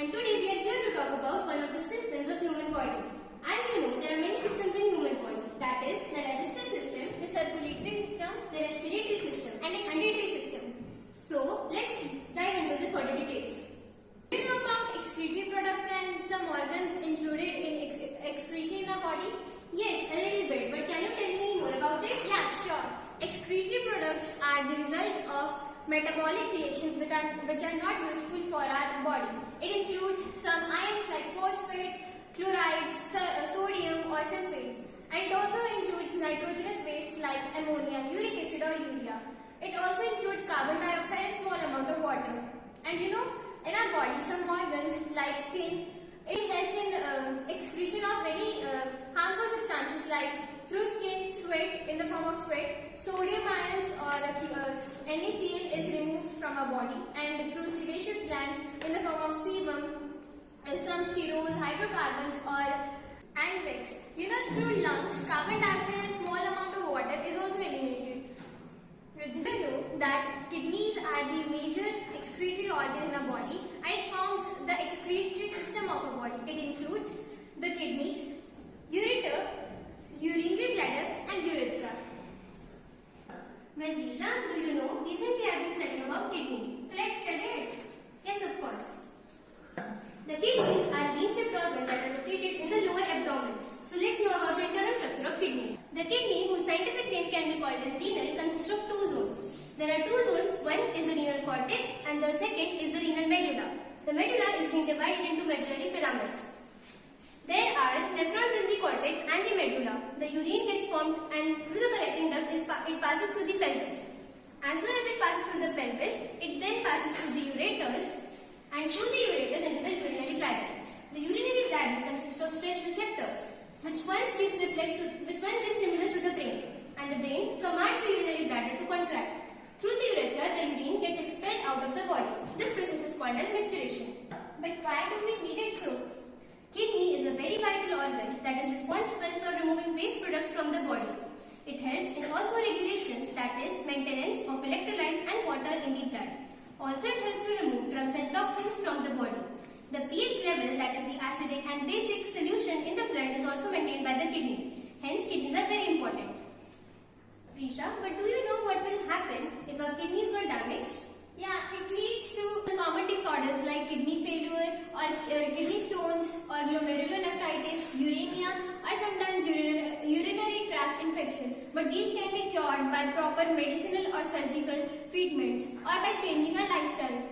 and today we are here to talk about one of the systems of human body. As you know, there are many systems in human body. That is the digestive system, the circulatory system, the respiratory system and excretory system. So let's dive into the further details. Do you know about excretory products and some organs included in excretion in our body? Yes, a little bit, but can you tell me more about it? Yeah, sure. Excretory products are the result of metabolic reactions which are not useful for our body. It includes some ions like phosphates, chlorides, sodium or sulfates. And it also includes nitrogenous waste like ammonia, uric acid or urea. It also includes carbon dioxide and small amount of water. And you know, in our body, some organs like skin, it helps in excretion of many harmful substances like through skin, sweat in the form of sweat, sodium ions or NaCl is removed from our body, and through sebaceous glands in the form of sebum, some sterols, hydrocarbons and wax. You know, through lungs, carbon dioxide and small amount of water is also eliminated. Do you know that kidneys are the major excretory organ in our body and it forms the excretory system of our body. It includes the kidneys, ureter, urinary bladder and urethra. Well, Disha, do you know, recently I have been studying about kidney. So let's study it. Yes, of course. The kidneys are bean-shaped organs that are located in the lower abdomen. So let's know about the internal structure of kidney. The kidney, whose scientific name can be called as renal, consists of two zones. There are two zones. One is the renal cortex and the second is the renal medulla. The medulla is being divided into medullary pyramids. There are nephrons in the cortex and the medulla. The urine gets formed and through the collecting duct it passes through the pelvis. As soon as it passes through the pelvis, it then passes through the ureters and through the ureters into the urinary bladder. The urinary bladder consists of stretch receptors, which once gives stimulus to the brain, and the brain commands the urinary bladder to contract. Through the urethra, the urine gets expelled out of the body. This process is called as micturition. But why do we need it so? Kidney is a very vital organ that is responsible for removing waste products from the body. It helps in osmoregulation, that is, maintenance of electrolytes and water in the blood. Also, it helps to remove drugs and toxins from the body. The pH level, that is the acidic and basic solution in the blood, is also maintained by the kidneys. Hence, kidneys are very important. Risha, but do you know what will happen if our kidneys got damaged? Yeah, it leads to common disorders like kidney failure or kidney stones or glomerulonephritis, uremia or sometimes urinary tract infection. But these can be cured by proper medicinal or surgical treatments or by changing our lifestyle.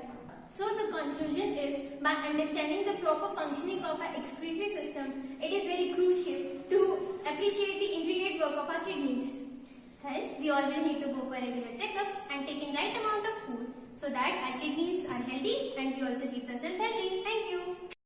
So the conclusion is, by understanding the proper functioning of our excretory system, it is very crucial to appreciate the intricate work of our kidneys. Thus, we always need to go for regular checkups and taking right amount of food so that our kidneys are healthy and we also keep ourselves healthy. Thank you.